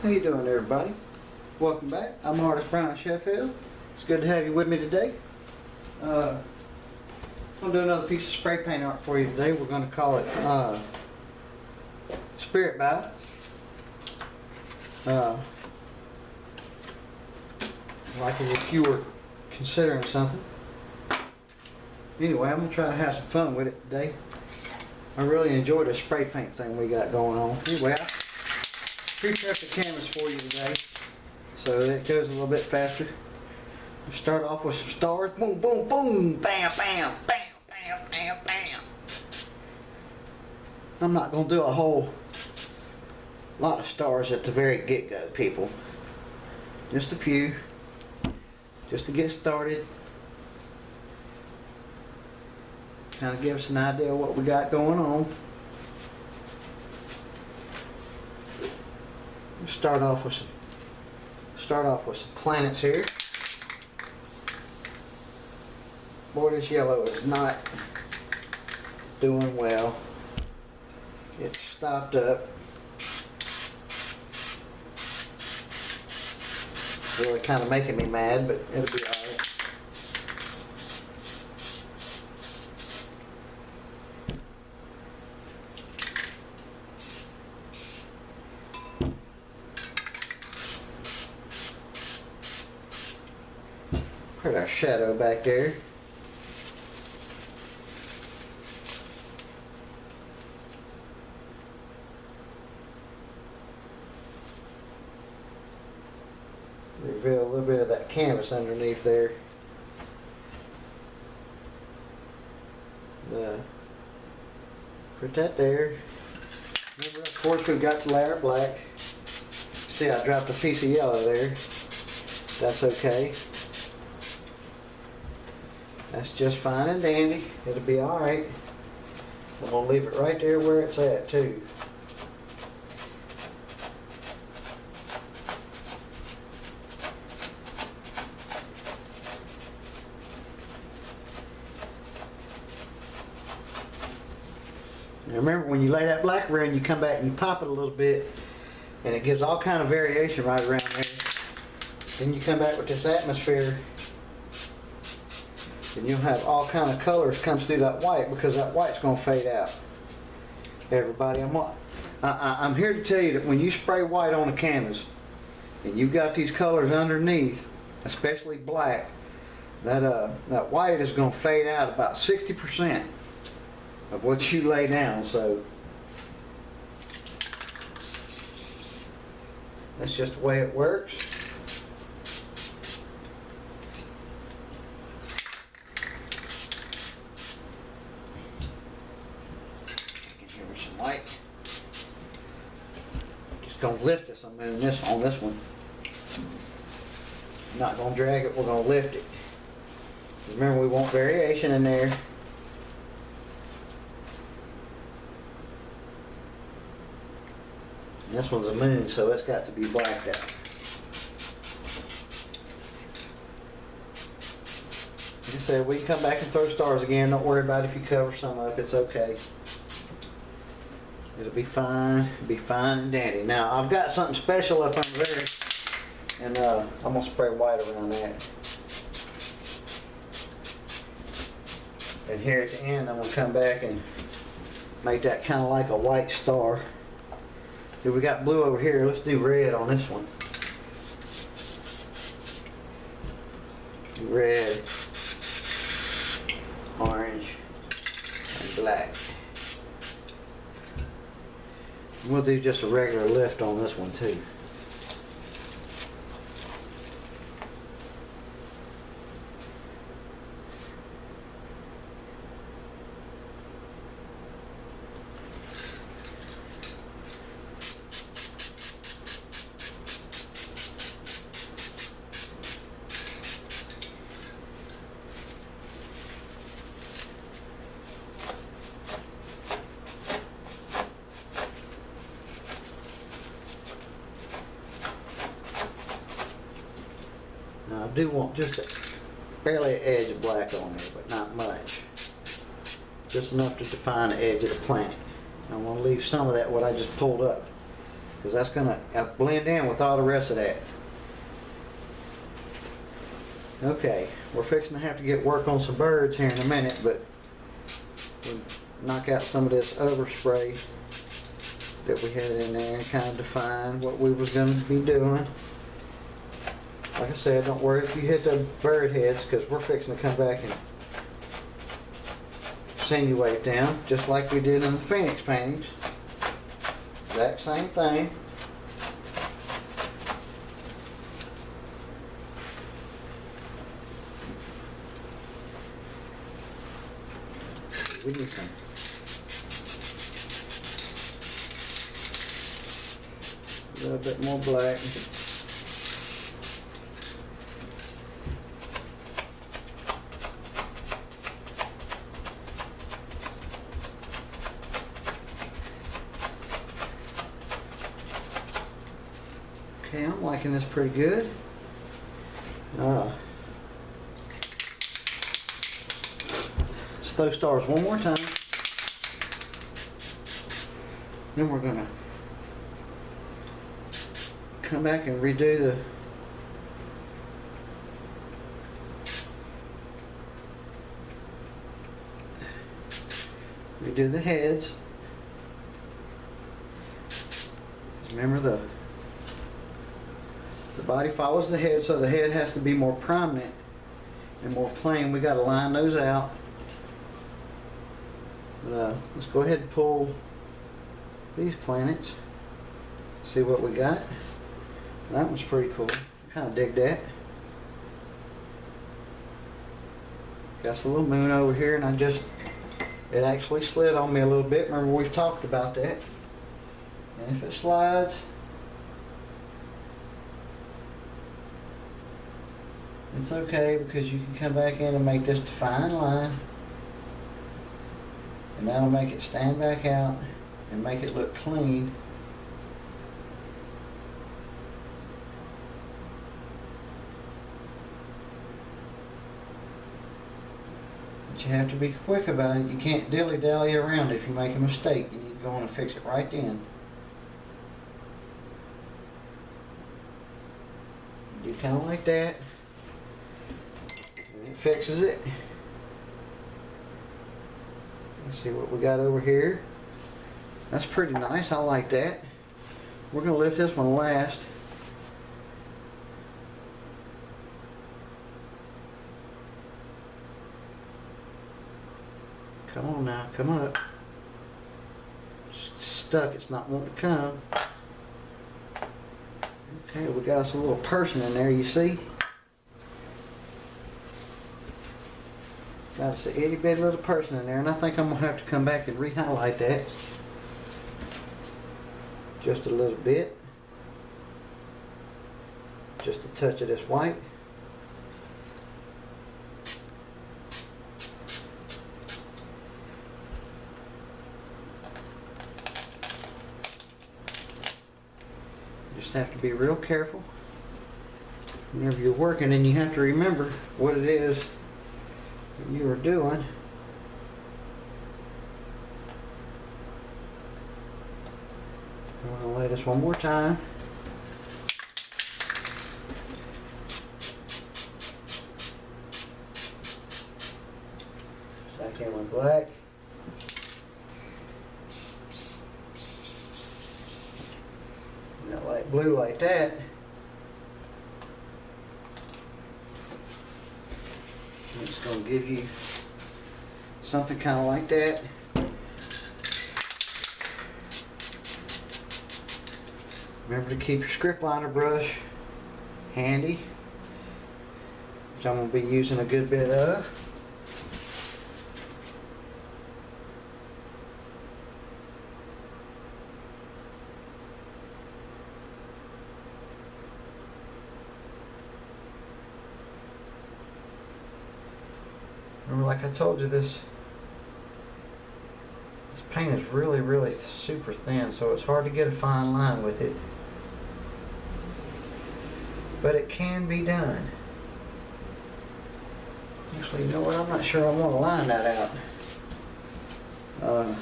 How you doing, everybody? Welcome back. I'm Artist Brown in Sheffield. It's good to have you with me today. I'm going to do another piece of spray paint art for you today. We're going to call it Spirit Battle. Like as if you were considering something. Anyway, I'm going to try to have some fun with it today. I really enjoyed the spray paint thing we got going on. Anyway, I prepped the canvas for you today so it goes a little bit faster. We'll start off with some stars. Boom, boom, boom, bam, bam, bam, bam, bam, bam. I'm not going to do a whole lot of stars at the very get-go, people. Just a few, just to get started. Kind of give us an idea of what we got going on. Start off with some planets here. Boy, this yellow is not doing well. It's stopped up. Really kind of making me mad, but it'll be alright. Put our shadow back there. Reveal a little bit of that canvas underneath there. Put that there. Remember, of course, we've got the layer of black. See, I dropped a piece of yellow there. That's okay. That's just fine and dandy. It'll be alright. I'm going to leave it right there where it's at too. Now remember, when you lay that black around, you come back and you pop it a little bit and it gives all kind of variation right around there. Then you come back with this atmosphere and you'll have all kind of colors come through that white, because that white's going to fade out. Everybody, I'm here to tell you that when you spray white on a canvas and you've got these colors underneath, especially black, that white is going to fade out about 60% of what you lay down. So that's just the way it works. Light. Just gonna lift this. I'm moving this on this one. I'm not gonna drag it. We're gonna lift it. Remember, we want variation in there. And this one's a moon, so it's got to be blacked out. Like I said, we can come back and throw stars again. Don't worry about it if you cover some up. It's okay. It'll be fine. It'll be fine and dandy. Now, I've got something special up under there, and I'm going to spray white around that. And here at the end, I'm going to come back and make that kind of like a white star. Here, we got blue over here. Let's do red on this one. Red, orange, and black. We'll do just a regular lift on this one too. Now I do want just a barely an edge of black on there, but not much. Just enough to define the edge of the planet. I want to leave some of that what I just pulled up because that's going to blend in with all the rest of that. Okay, we're fixing to have to get work on some birds here in a minute, but we'll knock out some of this overspray that we had in there and kind of define what we was going to be doing. Like I said, don't worry if you hit the bird heads, because we're fixing to come back and insinuate them just like we did in the Phoenix paintings. Exact same thing. We need some. A little bit more black. Okay, I'm liking this pretty good. Let's throw stars one more time. Then we're gonna come back and redo the heads. Remember the body follows the head, so the head has to be more prominent and more plain. We got to line those out. But, let's go ahead and pull these planets. See what we got. That one's pretty cool. I kind of dig that. Got a little moon over here, and it actually slid on me a little bit. Remember, we've talked about that. And if it slides, it's okay, because you can come back in and make this defined line, and that'll make it stand back out and make it look clean. But you have to be quick about it. You can't dilly-dally around. If you make a mistake, you need to go in and fix it right then. Do kind of like that. It fixes it. Let's see what we got over here. That's pretty nice. I like that. We're going to lift this one last. Come on now, come up. It's stuck, it's not wanting to come. Okay, we got us a little person in there, you see? Got us an itty bitty little person in there, and I think I'm going to have to come back and re-highlight that just a little bit. Just a touch of this white. Just have to be real careful whenever you're working, and you have to remember what it is that you are doing. I'm going to lay this one more time. Back in with black. That light blue like that. It's going to give you something kind of like that. Remember to keep your script liner brush handy, which I'm going to be using a good bit of. Remember, like I told you, this paint is really super thin, so it's hard to get a fine line with it. But it can be done. Actually, you know what? I'm not sure I want to line that out. I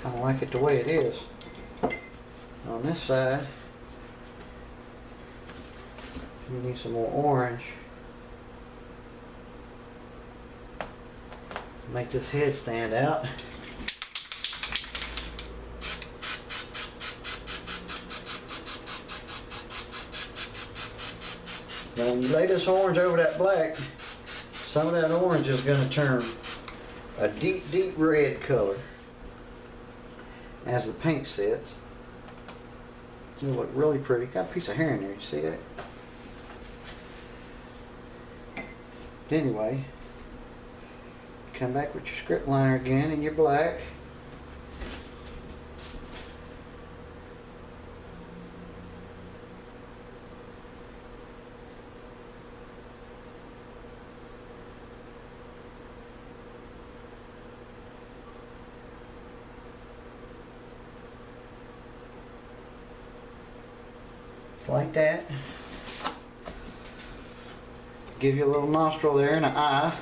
kind of like it the way it is. On this side, we need some more orange. Make this head stand out. Now when you lay this orange over that black, some of that orange is going to turn a deep, deep red color as the paint sets. It'll look really pretty. Got a piece of hair in there, you see that? But anyway, come back with your script liner again and your black. Like that. Give you a little nostril there and an eye.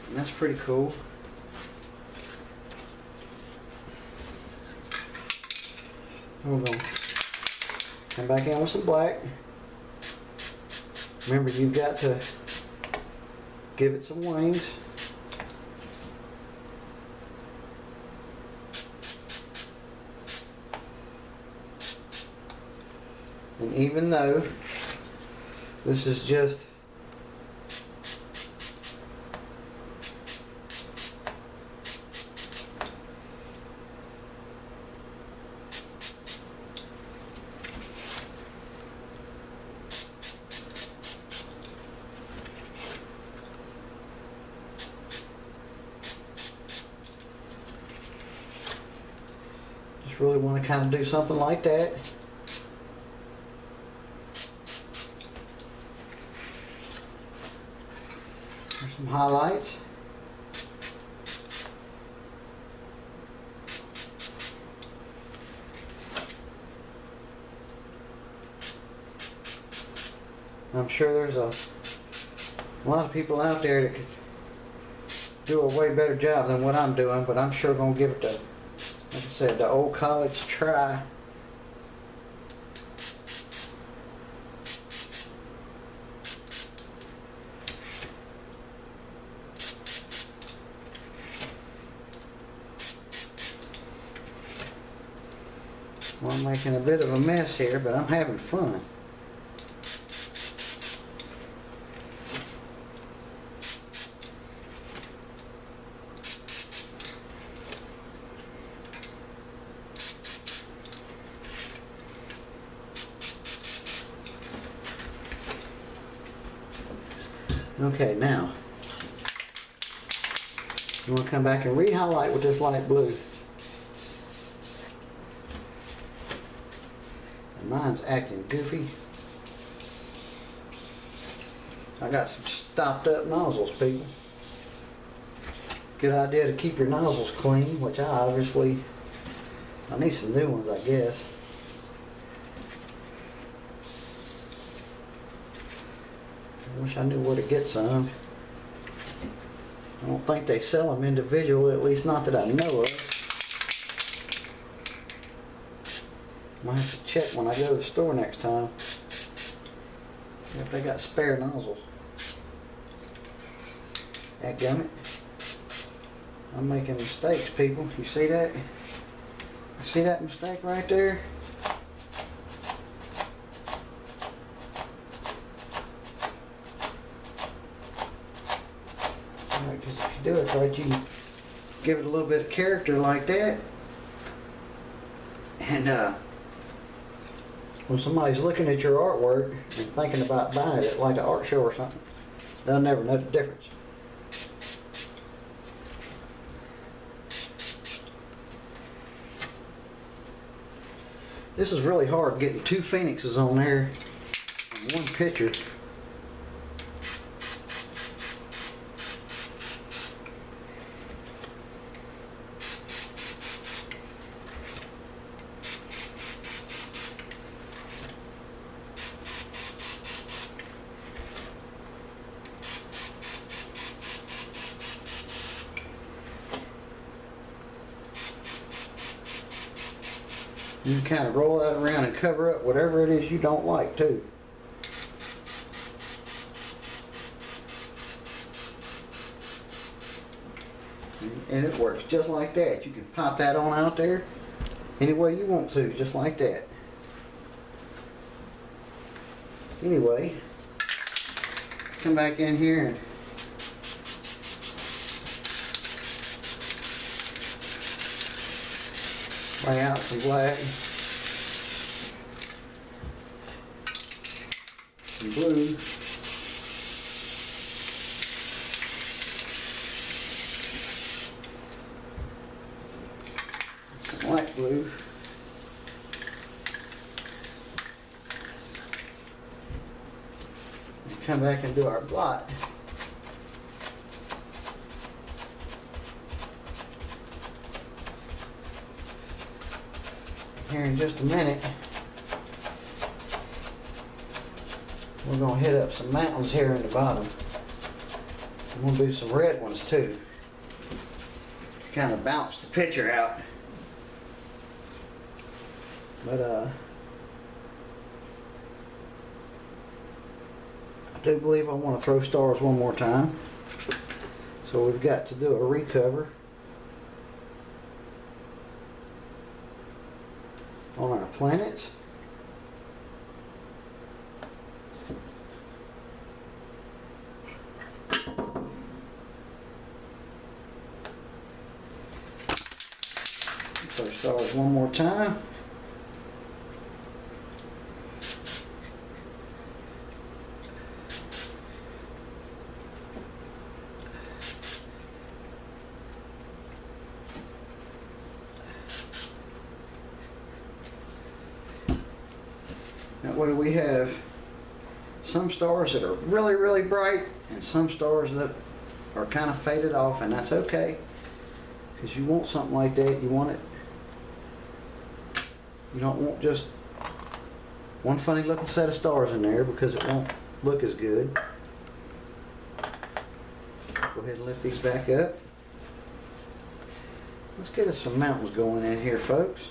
And that's pretty cool. We're going to come back in with some black. Remember, you've got to give it some wings. And even though this is just really want to kind of do something like that. There's some highlights. I'm sure there's a lot of people out there that could do a way better job than what I'm doing, but I'm sure going to give it the, like I said, the old college try. Well, I'm making a bit of a mess here, but I'm having fun. Okay, now you want to come back and re-highlight with this light blue. And mine's acting goofy. I got some stopped up nozzles, people. Good idea to keep your nozzles clean, which I need some new ones, I guess. I wish I knew where to get some. I don't think they sell them individually, at least not that I know of. Might have to check when I go to the store next time. See if they got spare nozzles. Dadgummit. I'm making mistakes, people. You see that? You see that mistake right there? Because if you do it right, you can give it a little bit of character like that. And when somebody's looking at your artwork and thinking about buying it, like an art show or something, they'll never know the difference. This is really hard, getting two phoenixes on there in one picture. You can kind of roll that around and cover up whatever it is you don't like too. And it works just like that. You can pop that on out there any way you want to, just like that. Anyway, come back in here and lay out some black, some blue, some light blue, and come back and do our blot. Here in just a minute, we're going to hit up some mountains here in the bottom. I'm going to do some red ones too, to kind of bounce the picture out. But I do believe I want to throw stars one more time. So we've got to do a recover on our planets. Throw stars one more time. That way we have some stars that are really, really bright and some stars that are kind of faded off, and that's okay, because you want something like that. You want it, you don't want just one funny looking set of stars in there, because it won't look as good. Go ahead and lift these back up. Let's get us some mountains going in here, folks.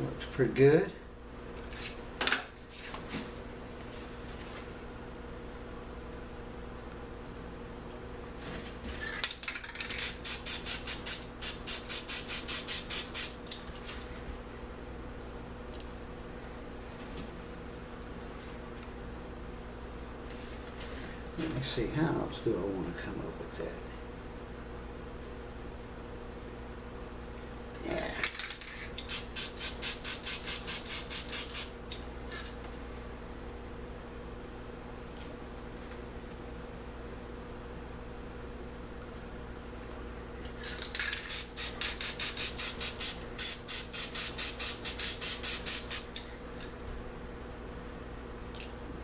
Looks pretty good. Let me see, how else do I want to come up with that? Yeah.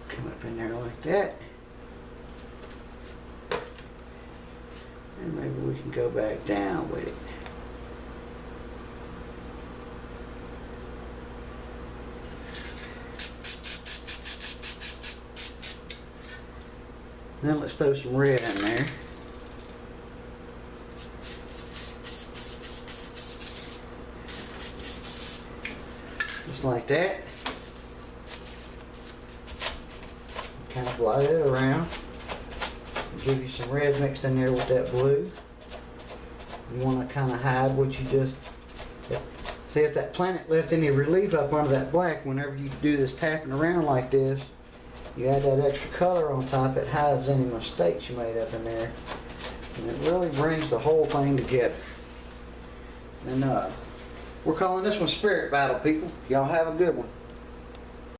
Come up in there like that. And maybe we can go back down with it. Then let's throw some red in there. Just like that. Kind of blot it around. Give you some red mixed in there with that blue. You want to kind of hide what you just... See, if that planet left any relief up under that black, whenever you do this tapping around like this, you add that extra color on top, it hides any mistakes you made up in there. And it really brings the whole thing together. And we're calling this one Spirit Battle, people. Y'all have a good one.